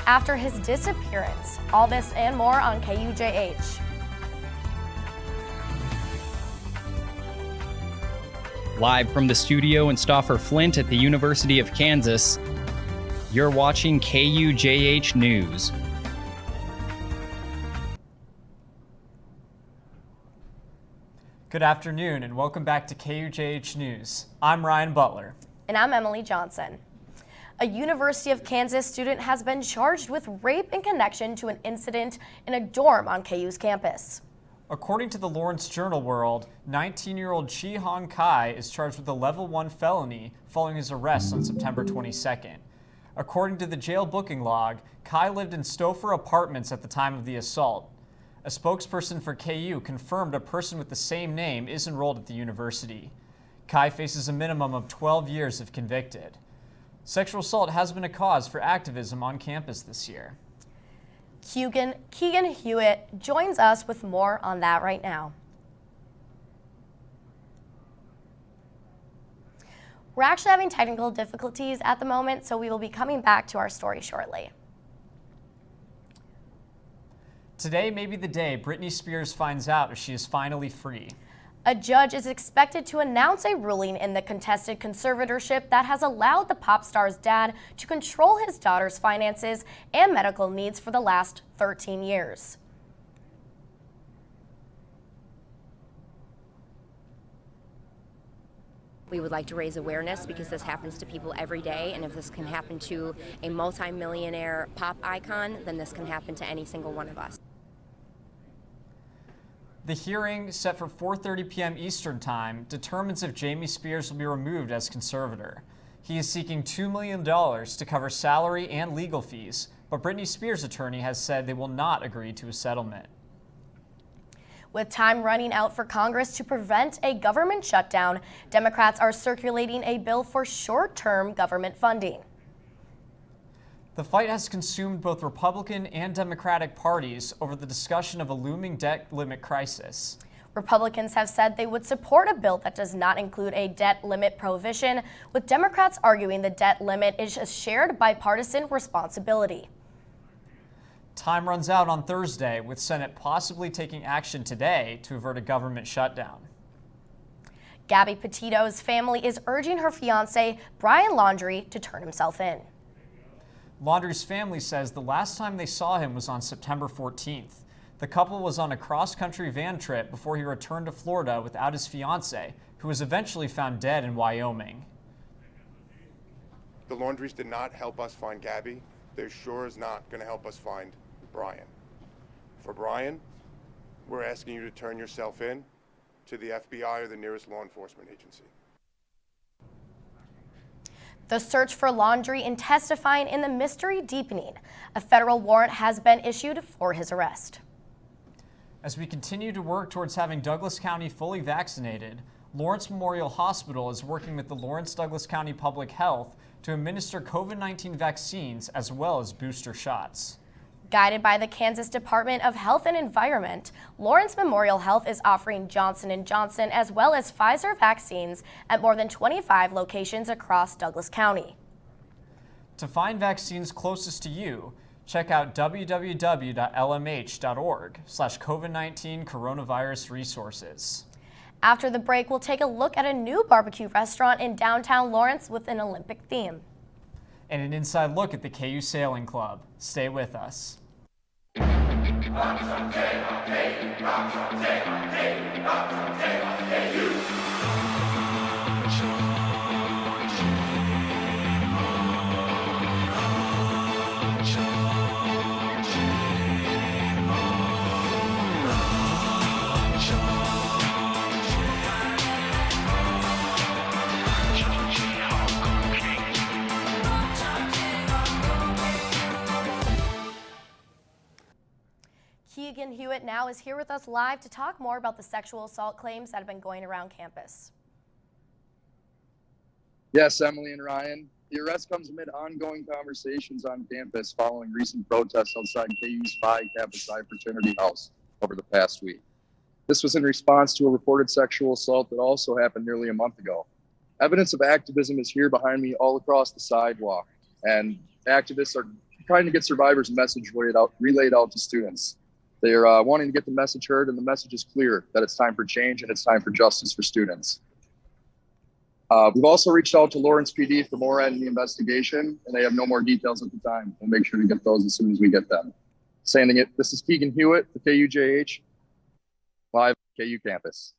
after his disappearance. All this and more on KUJH. Live from the studio in Stauffer Flint at the University of Kansas, you're watching KUJH News. Good afternoon and welcome back to KUJH News. I'm Ryan Butler. And I'm Emily Johnson. A University of Kansas student has been charged with rape in connection to an incident in a dorm on KU's campus. According to the Lawrence Journal World, 19-year-old Chi-Hong Kai is charged with a level 1 felony following his arrest on September 22nd. According to the jail booking log, Kai lived in Stauffer Apartments at the time of the assault. A spokesperson for KU confirmed a person with the same name is enrolled at the university. Kai faces a minimum of 12 years if convicted. Sexual assault has been a cause for activism on campus this year. Keegan Hewitt joins us with more on that right now. We're actually having technical difficulties at the moment, so we will be coming back to our story shortly. Today may be the day Britney Spears finds out if she is finally free. A judge is expected to announce a ruling in the contested conservatorship that has allowed the pop star's dad to control his daughter's finances and medical needs for the last 13 years. We would like to raise awareness because this happens to people every day, and if this can happen to a multi-millionaire pop icon, then this can happen to any single one of us. The hearing, set for 4:30 p.m. Eastern Time, determines if Jamie Spears will be removed as conservator. He is seeking $2 million to cover salary and legal fees, but Britney Spears' attorney has said they will not agree to a settlement. With time running out for Congress to prevent a government shutdown, Democrats are circulating a bill for short-term government funding. The fight has consumed both Republican and Democratic parties over the discussion of a looming debt limit crisis. Republicans have said they would support a bill that does not include a debt limit prohibition, with Democrats arguing the debt limit is a shared bipartisan responsibility. Time runs out on Thursday, with Senate possibly taking action today to avert a government shutdown. Gabby Petito's family is urging her fiancé, Brian Laundrie, to turn himself in. Laundrie's family says the last time they saw him was on September 14th. The couple was on a cross-country van trip before he returned to Florida without his fiancée, who was eventually found dead in Wyoming. The Laundries did not help us find Gabby. They're sure is not going to help us find Brian. For Brian, we're asking you to turn yourself in to the FBI or the nearest law enforcement agency. The search for Laundrie and testifying in the mystery deepening. A federal warrant has been issued for his arrest. As we continue to work towards having Douglas County fully vaccinated, Lawrence Memorial Hospital is working with the Lawrence-Douglas County Public Health to administer COVID-19 vaccines as well as booster shots. Guided by the Kansas Department of Health and Environment, Lawrence Memorial Health is offering Johnson & Johnson as well as Pfizer vaccines at more than 25 locations across Douglas County. To find vaccines closest to you, check out www.lmh.org/COVID-19 coronavirus resources. After the break, we'll take a look at a new barbecue restaurant in downtown Lawrence with an Olympic theme. And an inside look at the KU Sailing Club. Stay with us. Keegan Hewitt now is here with us live to talk more about the sexual assault claims that have been going around campus. Yes, Emily and Ryan. The arrest comes amid ongoing conversations on campus following recent protests outside KU's Phi Kappa Psi fraternity house over the past week. This was in response to a reported sexual assault that also happened nearly a month ago. Evidence of activism is here behind me all across the sidewalk, and activists are trying to get survivors' message relayed out to students. They are wanting to get the message heard, and the message is clear that it's time for change and it's time for justice for students. We've also reached out to Lawrence PD for more in the investigation, and they have no more details at the time. We'll make sure to get those as soon as we get them. Sending it, this is Keegan Hewitt for KUJH, live KU campus.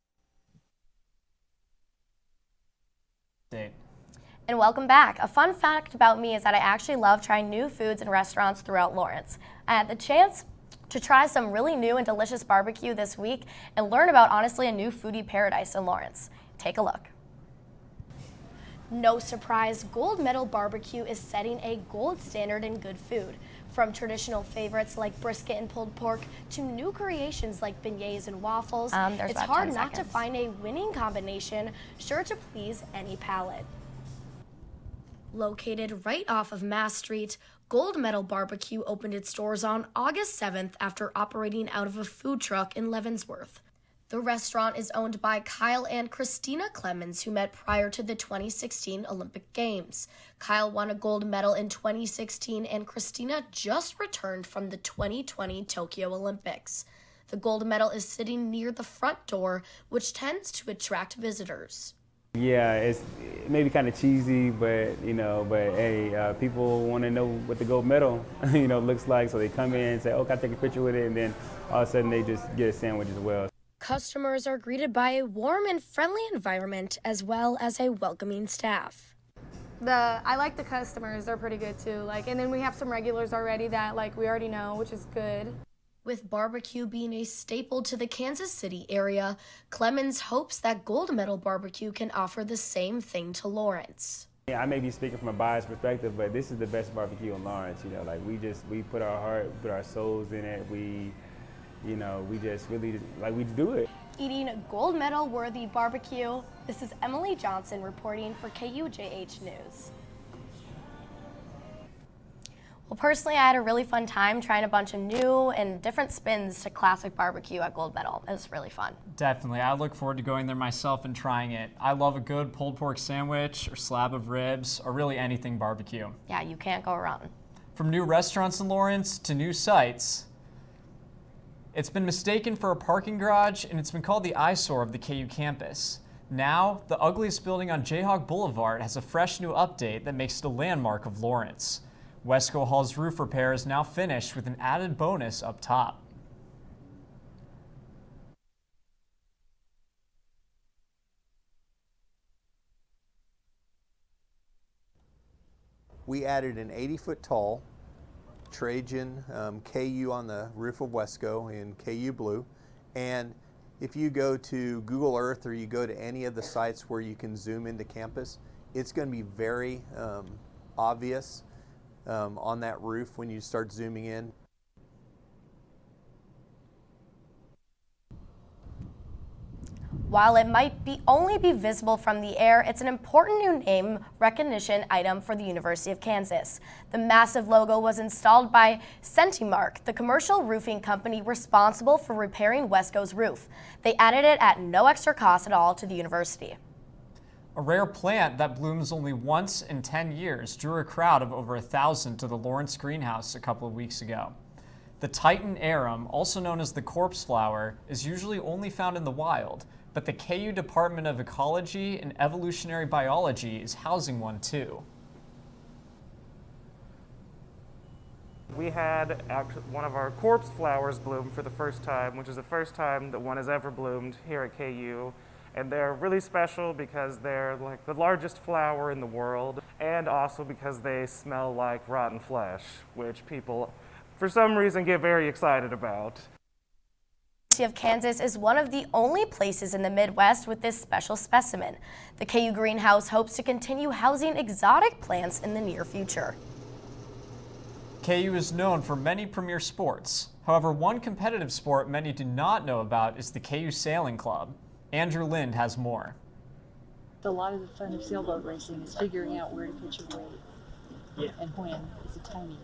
And welcome back. A fun fact about me is that I actually love trying new foods and restaurants throughout Lawrence. I had the chance to try some really new and delicious barbecue this week and learn about, honestly, a new foodie paradise in Lawrence. Take a look. No surprise, Gold Medal Barbecue is setting a gold standard in good food. From traditional favorites like brisket and pulled pork to new creations like beignets and waffles, it's hard not to find a winning combination sure to please any palate. Located right off of Mass Street, Gold Medal Barbecue opened its doors on August 7th after operating out of a food truck in Leavenworth. The restaurant is owned by Kyle and Christina Clemens, who met prior to the 2016 Olympic Games. Kyle won a gold medal in 2016, and Christina just returned from the 2020 Tokyo Olympics. The gold medal is sitting near the front door, which tends to attract visitors. Yeah, it's maybe kind of cheesy, but hey, people want to know what the gold medal, looks like, so they come in and say, "Oh, can I take a picture with it?" And then all of a sudden they just get a sandwich as well. Customers are greeted by a warm and friendly environment as well as a welcoming staff. I like the customers; they're pretty good too. And then we have some regulars already that we already know, which is good. With barbecue being a staple to the Kansas City area, Clemens hopes that Gold Medal Barbecue can offer the same thing to Lawrence. Yeah, I may be speaking from a biased perspective, but this is the best barbecue in Lawrence. We put our heart, put our souls in it. We just really we do it. Eating gold medal worthy barbecue. This is Emily Johnson reporting for KUJHNews. Well, personally, I had a really fun time trying a bunch of new and different spins to classic barbecue at Gold Medal. It was really fun. Definitely. I look forward to going there myself and trying it. I love a good pulled pork sandwich or slab of ribs or really anything barbecue. Yeah, you can't go wrong. From new restaurants in Lawrence to new sites, it's been mistaken for a parking garage and it's been called the eyesore of the KU campus. Now, the ugliest building on Jayhawk Boulevard has a fresh new update that makes it a landmark of Lawrence. Westco Hall's roof repair is now finished with an added bonus up top. We added an 80-foot tall Trajan KU on the roof of Westco in KU blue. And if you go to Google Earth or you go to any of the sites where you can zoom into campus, it's going to be very obvious on that roof when you start zooming in. While it might only be visible from the air, it's an important new name recognition item for the University of Kansas. The massive logo was installed by Centimark, the commercial roofing company responsible for repairing Westco's roof. They added it at no extra cost at all to the university. A rare plant that blooms only once in 10 years drew a crowd of over 1,000 to the Lawrence greenhouse a couple of weeks ago. The Titan arum, also known as the corpse flower, is usually only found in the wild, but the KU Department of Ecology and Evolutionary Biology is housing one too. We had one of our corpse flowers bloom for the first time, which is the first time that one has ever bloomed here at KU. And they're really special because they're the largest flower in the world, and also because they smell like rotten flesh, which people, for some reason, get very excited about. The University of Kansas is one of the only places in the Midwest with this special specimen. The KU Greenhouse hopes to continue housing exotic plants in the near future. KU is known for many premier sports. However, one competitive sport many do not know about is the KU Sailing Club. Andrew Lind has more. A lot of the fun of sailboat racing is figuring out where to put your weight and when. It's a tiny.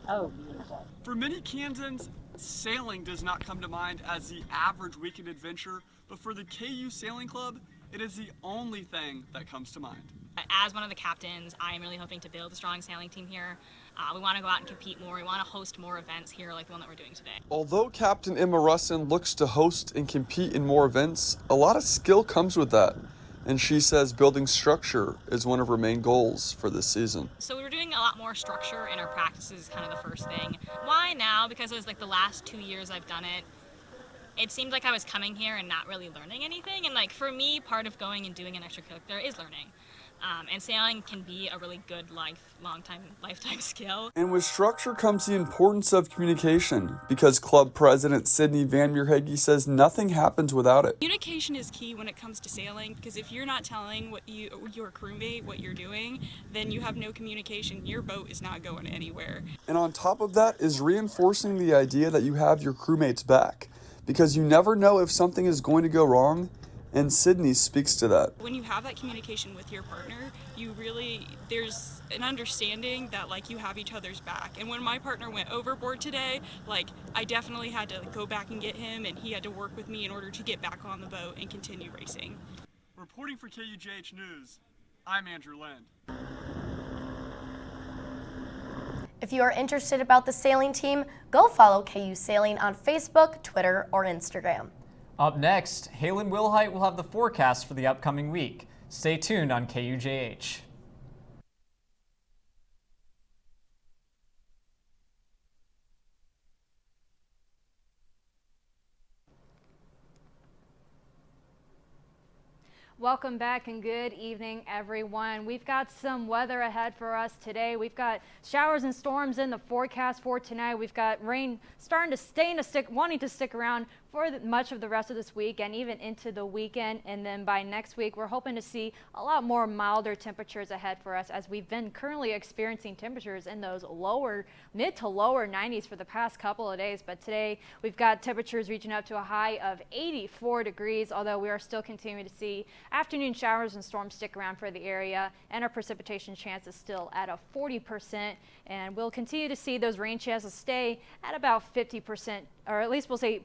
Oh, beautiful. For many Kansans, sailing does not come to mind as the average weekend adventure, but for the KU Sailing Club, it is the only thing that comes to mind. As one of the captains, I am really hoping to build a strong sailing team here. We want to go out and compete more. We want to host more events here like the one that we're doing today. Although Captain Emma Russin looks to host and compete in more events, a lot of skill comes with that. And she says building structure is one of her main goals for this season. So we're doing a lot more structure in our practices is kind of the first thing. Why now? Because it was like the last 2 years I've done it. It seemed like I was coming here and not really learning anything. And like for me, part of going and doing an extracurricular is learning. And sailing can be a really good lifetime skill. And with structure comes the importance of communication, because club president Sydney Van Meerhage says nothing happens without it. Communication is key when it comes to sailing, because if you're not telling your crewmate what you're doing, then you have no communication. Your boat is not going anywhere. And on top of that is reinforcing the idea that you have your crewmates back, because you never know if something is going to go wrong. And Sydney speaks to that. When you have that communication with your partner, there's an understanding that like you have each other's back. And when my partner went overboard today, like I definitely had to go back and get him, and he had to work with me in order to get back on the boat and continue racing. Reporting for KUJHNews, I'm Andrew Lind. If you are interested about the sailing team, go follow KU Sailing on Facebook, Twitter, or Instagram. Up next, Halen Wilhite will have the forecast for the upcoming week. Stay tuned on KUJH. Welcome back and good evening, everyone. We've got some weather ahead for us today. We've got showers and storms in the forecast for tonight. We've got rain wanting to stick around for much of the rest of this week and even into the weekend. And then by next week, we're hoping to see a lot more milder temperatures ahead for us, as we've been currently experiencing temperatures in those mid to lower 90s for the past couple of days. But today we've got temperatures reaching up to a high of 84 degrees, although we are still continuing to see afternoon showers and storms stick around for the area, and our precipitation chance is still at a 40%, and we'll continue to see those rain chances stay at about 50%, or at least we'll say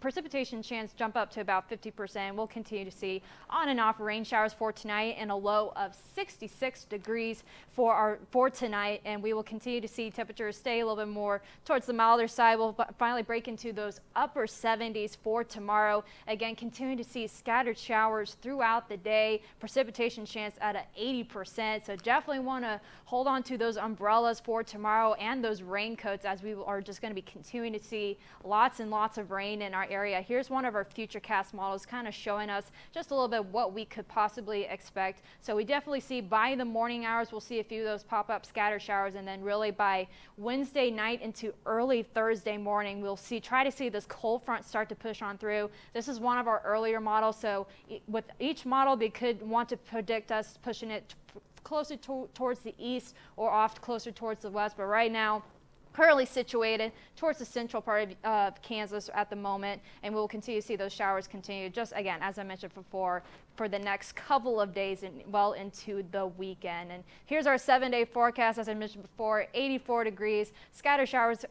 precipitation chance jump up to about 50%. We'll continue to see on and off rain showers for tonight, and a low of 66 degrees for tonight, and we will continue to see temperatures stay a little bit more towards the milder side. We'll finally break into those upper 70s for tomorrow. Again, continuing to see scattered showers throughout the day, precipitation chance at an 80%, so definitely want to hold on to those umbrellas for tomorrow and those raincoats, as we are just going to be continuing to see lots and lots of rain in our area. Here's one of our futurecast models kind of showing us just a little bit what we could possibly expect. So we definitely see by the morning hours, we'll see a few of those pop-up scatter showers, and then really by Wednesday night into early Thursday morning, we'll try to see this cold front start to push on through. This is one of our earlier models, so with each model, they could want to predict us pushing it closer towards the east or off closer towards the west, but right now, currently situated towards the central part of Kansas at the moment, and we'll continue to see those showers continue, just again, as I mentioned before, for the next couple of days and well into the weekend. And here's our 7-day forecast. As I mentioned before, 84 degrees. Scattered showers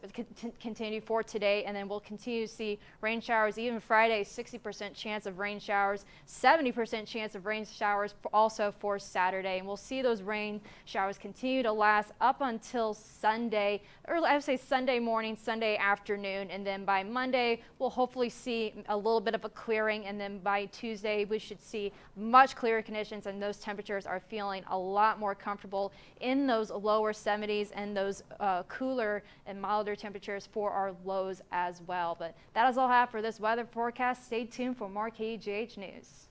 continue for today, and then we'll continue to see rain showers even Friday. 60% chance of rain showers, 70% chance of rain showers also for Saturday, and we'll see those rain showers continue to last up until Sunday, or I would say Sunday morning, Sunday afternoon, and then by Monday we'll hopefully see a little bit of a clearing, and then by Tuesday we should see much clearer conditions, and those temperatures are feeling a lot more comfortable in those lower 70s and those cooler and milder temperatures for our lows as well. But that is all I have for this weather forecast. Stay tuned for more KUJH News.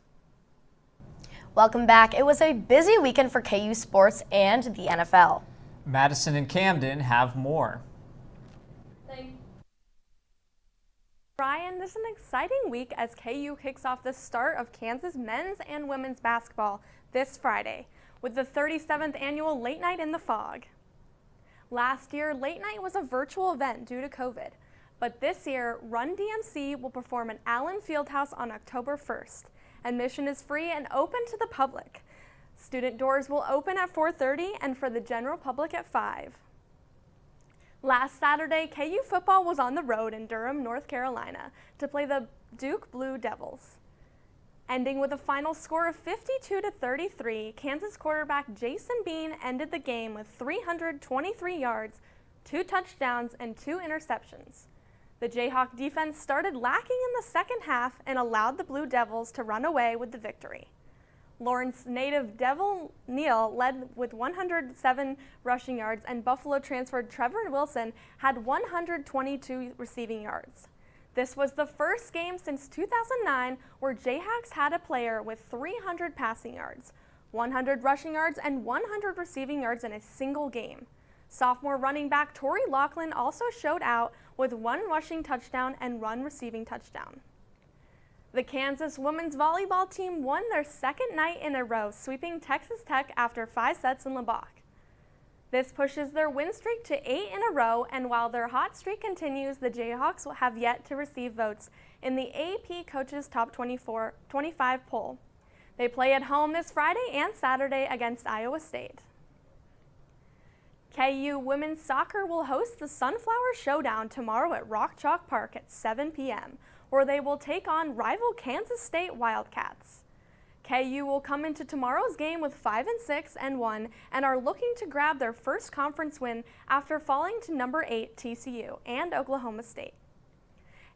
Welcome back. It was a busy weekend for KU sports and the NFL. Madison and Camden have more. Ryan, this is an exciting week as KU kicks off the start of Kansas men's and women's basketball this Friday with the 37th annual Late Night in the Fog. Last year, Late Night was a virtual event due to COVID, but this year, Run DMC will perform at Allen Fieldhouse on October 1st. Admission is free and open to the public. Student doors will open at 4:30 and for the general public at 5. Last Saturday, KU football was on the road in Durham, North Carolina to play the Duke Blue Devils. Ending with a final score of 52-33, Kansas quarterback Jason Bean ended the game with 323 yards, 2 touchdowns, and 2 interceptions. The Jayhawk defense started lacking in the second half and allowed the Blue Devils to run away with the victory. Lawrence native Devil Neal led with 107 rushing yards, and Buffalo transferred Trevor Wilson had 122 receiving yards. This was the first game since 2009 where Jayhawks had a player with 300 passing yards, 100 rushing yards, and 100 receiving yards in a single game. Sophomore running back Torrey Laughlin also showed out with 1 rushing touchdown and 1 receiving touchdown. The Kansas women's volleyball team won their second night in a row, sweeping Texas Tech after 5 sets in Lubbock. This pushes their win streak to 8 in a row, and while their hot streak continues, the Jayhawks will have yet to receive votes in the AP Coaches Top 25 poll. They play at home this Friday and Saturday against Iowa State. KU women's soccer will host the Sunflower Showdown tomorrow at Rock Chalk Park at 7 p.m., where they will take on rival Kansas State Wildcats. KU will come into tomorrow's game with 5-6-1 and are looking to grab their first conference win after falling to number 8 TCU and Oklahoma State.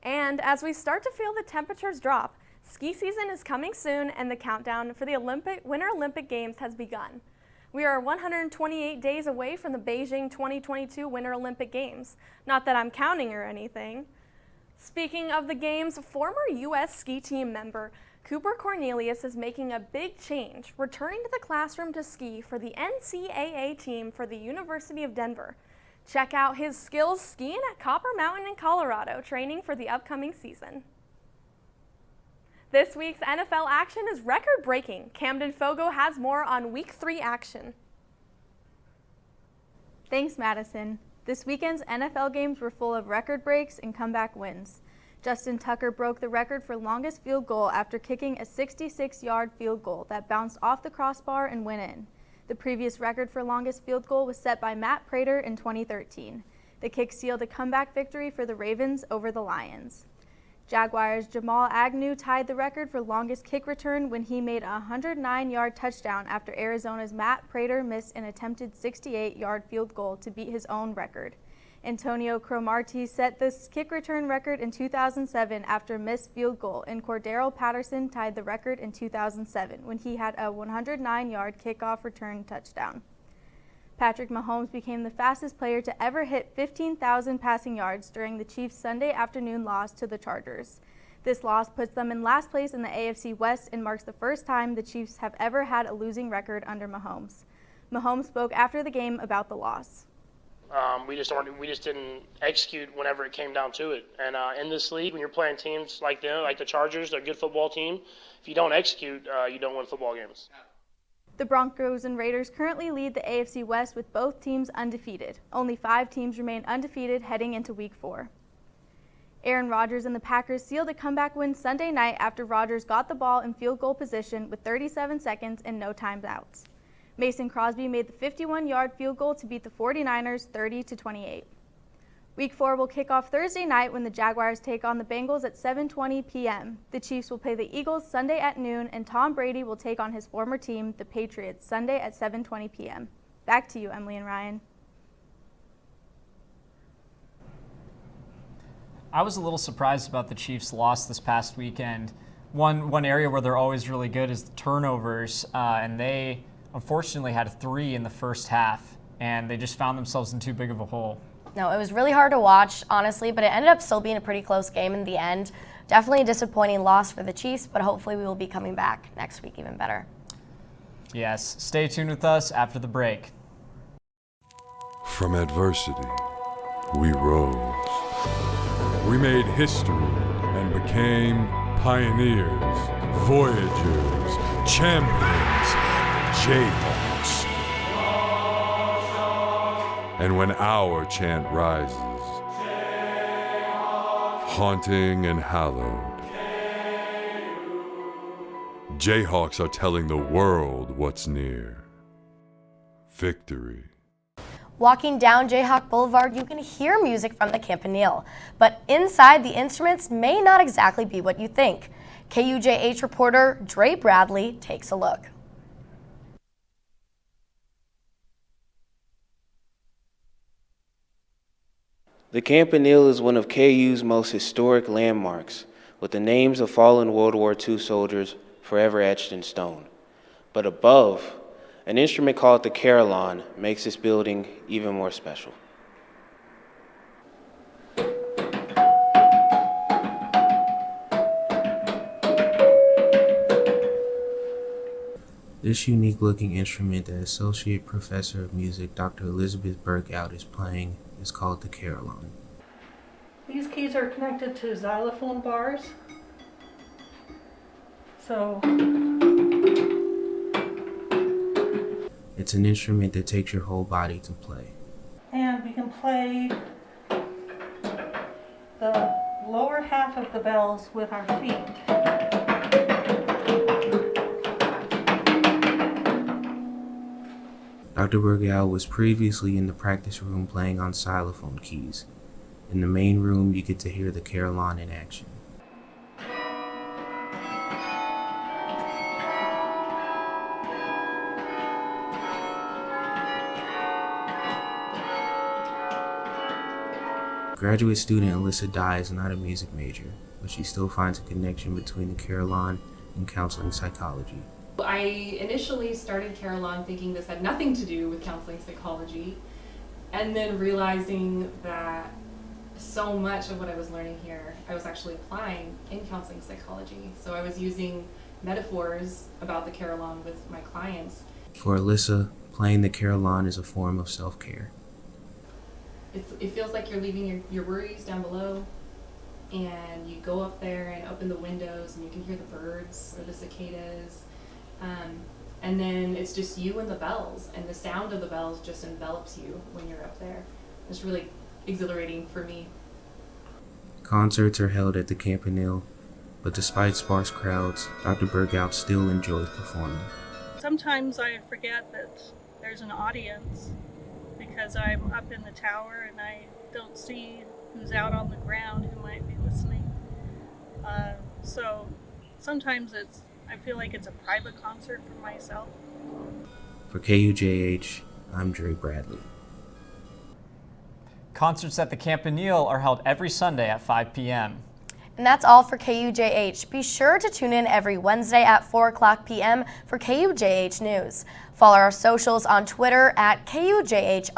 And as we start to feel the temperatures drop, ski season is coming soon and the countdown for the Winter Olympic Games has begun. We are 128 days away from the Beijing 2022 Winter Olympic Games. Not that I'm counting or anything. Speaking of the games, former U.S. ski team member Cooper Cornelius is making a big change, returning to the classroom to ski for the NCAA team for the University of Denver. Check out his skills skiing at Copper Mountain in Colorado, training for the upcoming season. This week's NFL action is record-breaking. Camden Fogo has more on Week 3 action. Thanks, Madison. This weekend's NFL games were full of record breaks and comeback wins. Justin Tucker broke the record for longest field goal after kicking a 66-yard field goal that bounced off the crossbar and went in. The previous record for longest field goal was set by Matt Prater in 2013. The kick sealed a comeback victory for the Ravens over the Lions. Jaguars' Jamal Agnew tied the record for longest kick return when he made a 109-yard touchdown after Arizona's Matt Prater missed an attempted 68-yard field goal to beat his own record. Antonio Cromartie set this kick return record in 2007 after a missed field goal, and Cordero Patterson tied the record in 2007 when he had a 109-yard kickoff return touchdown. Patrick Mahomes became the fastest player to ever hit 15,000 passing yards during the Chiefs' Sunday afternoon loss to the Chargers. This loss puts them in last place in the AFC West and marks the first time the Chiefs have ever had a losing record under Mahomes. Mahomes spoke after the game about the loss. We just didn't execute whenever it came down to it. And in this league, when you're playing teams like them, like the Chargers, they're a good football team. If you don't execute, you don't win football games. The Broncos and Raiders currently lead the AFC West with both teams undefeated. Only 5 teams remain undefeated heading into Week 4. Aaron Rodgers and the Packers sealed a comeback win Sunday night after Rodgers got the ball in field goal position with 37 seconds and no timeouts. Mason Crosby made the 51-yard field goal to beat the 49ers 30-28. Week 4 will kick off Thursday night when the Jaguars take on the Bengals at 7:20 p.m. The Chiefs will play the Eagles Sunday at noon, and Tom Brady will take on his former team, the Patriots, Sunday at 7:20 p.m. Back to you, Emily and Ryan. I was a little surprised about the Chiefs' loss this past weekend. One area where they're always really good is the turnovers, and they unfortunately had 3 in the first half, and they just found themselves in too big of a hole. No, it was really hard to watch, honestly, but it ended up still being a pretty close game in the end. Definitely a disappointing loss for the Chiefs, but hopefully we will be coming back next week even better. Yes, stay tuned with us after the break. From adversity, we rose. We made history and became pioneers, voyagers, champions, Jayhawks. And when our chant rises, haunting and hallowed, Jayhawks are telling the world what's near. Victory. Walking down Jayhawk Boulevard, you can hear music from the Campanile, but inside the instruments may not exactly be what you think. KUJH reporter Dre Bradley takes a look. The Campanile is one of KU's most historic landmarks, with the names of fallen World War II soldiers forever etched in stone. But above, an instrument called the Carillon makes this building even more special. This unique-looking instrument that Associate Professor of Music Dr. Elizabeth Burkout is playing is called the Carillon. These keys are connected to xylophone bars. So it's an instrument that takes your whole body to play. and we can play the lower half of the bells with our feet. Dr. Burgow was previously in the practice room playing on xylophone keys. In the main room, you get to hear the Carillon in action. Graduate student Alyssa Dye is not a music major, but she still finds a connection between the Carillon and counseling psychology. I initially started Carillon thinking this had nothing to do with counseling psychology, and then realizing that so much of what I was learning here, I was actually applying in counseling psychology. So I was using metaphors about the Carillon with my clients. For Alyssa, playing the Carillon is a form of self-care. It feels like you're leaving your worries down below, and you go up there and open the windows and you can hear the birds or the cicadas. And then it's just you and the bells, and the sound of the bells just envelops you when you're up there. It's really exhilarating for me. Concerts are held at the Campanile, but despite sparse crowds, Dr. Burgout still enjoys performing. Sometimes I forget that there's an audience because I'm up in the tower and I don't see who's out on the ground who might be listening. So sometimes I feel like it's a private concert for myself. For KUJH, I'm Dre Bradley. Concerts at the Campanile are held every Sunday at 5 p.m. And that's all for KUJH. Be sure to tune in every Wednesday at 4 o'clock p.m. for KUJH News. Follow our socials on Twitter at KUJH_KU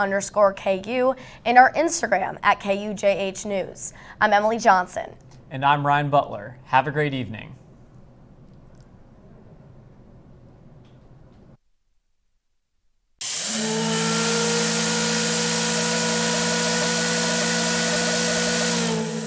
and our Instagram at KUJH News. I'm Emily Johnson. And I'm Ryan Butler. Have a great evening.